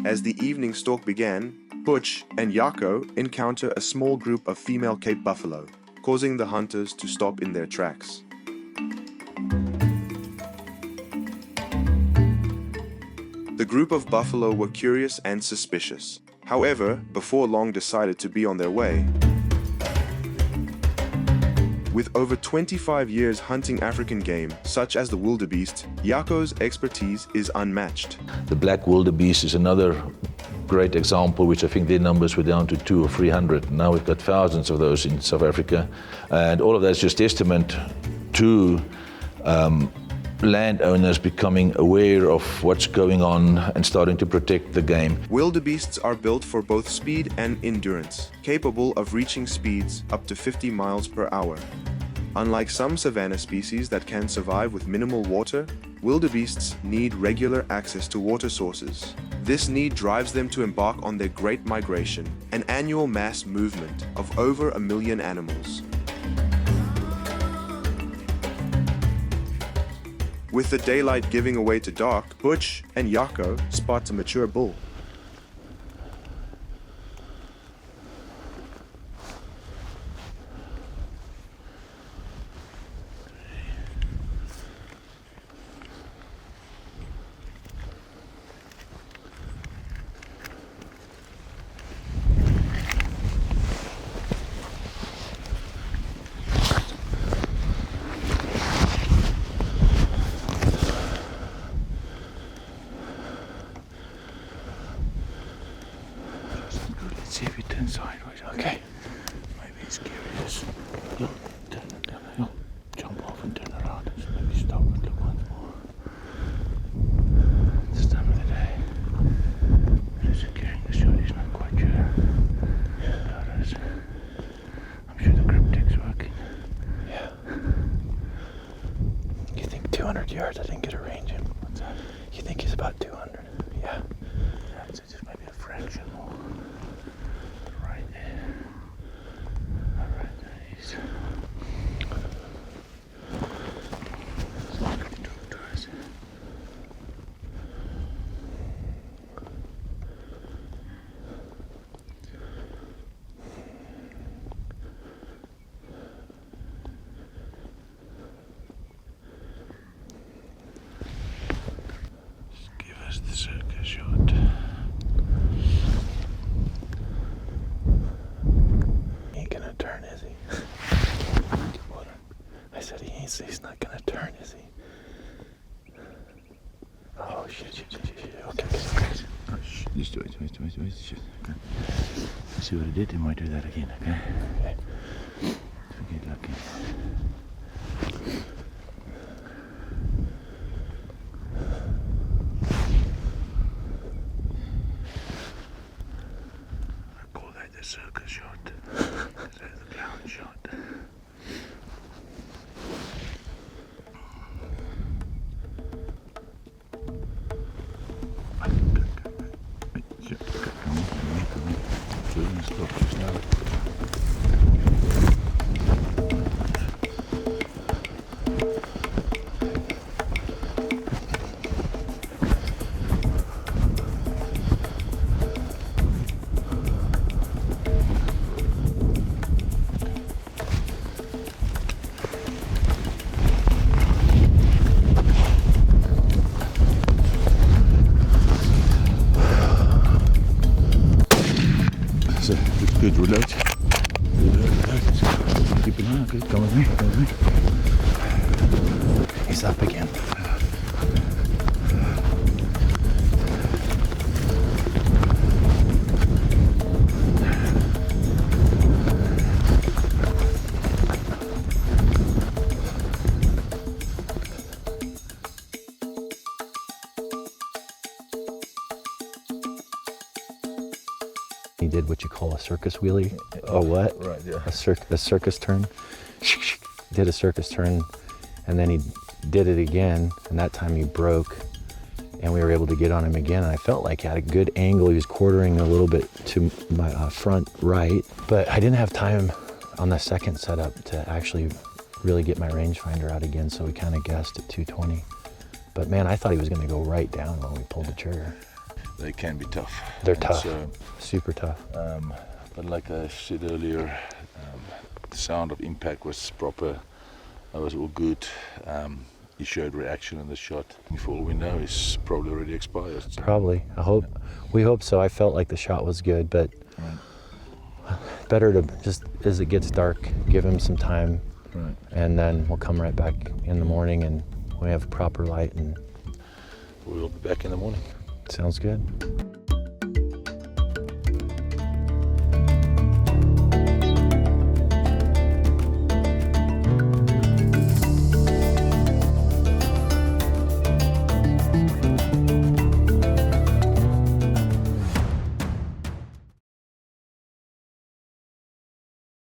As the evening stalk began, Butch and Yako encounter a small group of female Cape buffalo, causing the hunters to stop in their tracks. The group of buffalo were curious and suspicious. However, before long decided to be on their way. With over 25 years hunting African game, such as the wildebeest, Yako's expertise is unmatched. The black wildebeest is another great example, which I think their numbers were down to 200 or 300. Now we've got thousands of those in South Africa. And all of that is just testament to landowners becoming aware of what's going on and starting to protect the game. Wildebeests are built for both speed and endurance, capable of reaching speeds up to 50 miles per hour. Unlike some savanna species that can survive with minimal water, wildebeests need regular access to water sources. This need drives them to embark on their great migration, an annual mass movement of over 1 million animals. With the daylight giving away to dark, Butch and Yako spot a mature bull. See if he turns sideways. Okay. Maybe he's curious. Look, look, jump off and turn around and maybe stop and look once more. This time of the day. He's securing the shot, he's not quite sure. I'm sure the Kryptek's working. Yeah. You think 200 yards? I didn't get a range in. What's that? You think he's about 200? Yeah. I'd say just maybe a fraction more. The circus shot. He ain't gonna turn, is he? I said he's not gonna turn, is he? Oh shit. Okay. Oh, just wait. Shit. Okay. See what I did? He might do that again, okay? If we get lucky. The circus shot. There's the clown shot. Good, reload. Keep an eye on, good. Come with me. He's up again. He did what you call a circus wheelie. Oh, what? Right, yeah. A circus turn. Did a circus turn, and then he did it again, and that time he broke, and we were able to get on him again, and I felt like he had a good angle. He was quartering a little bit to my front right, but I didn't have time on the second setup to actually really get my rangefinder out again, so we kind of guessed at 220. But man, I thought he was going to go right down when we pulled the trigger. they can be tough. They're And tough, So, super tough. but like I said earlier, the sound of impact was proper. That was all good. He showed reaction in the shot. For all we know, he's probably already expired. So. Probably. We hope so. I felt like the shot was good, but better to just, as it gets dark, give him some time, and then we'll come right back in the morning and we have proper light, and We'll be back in the morning. sounds good.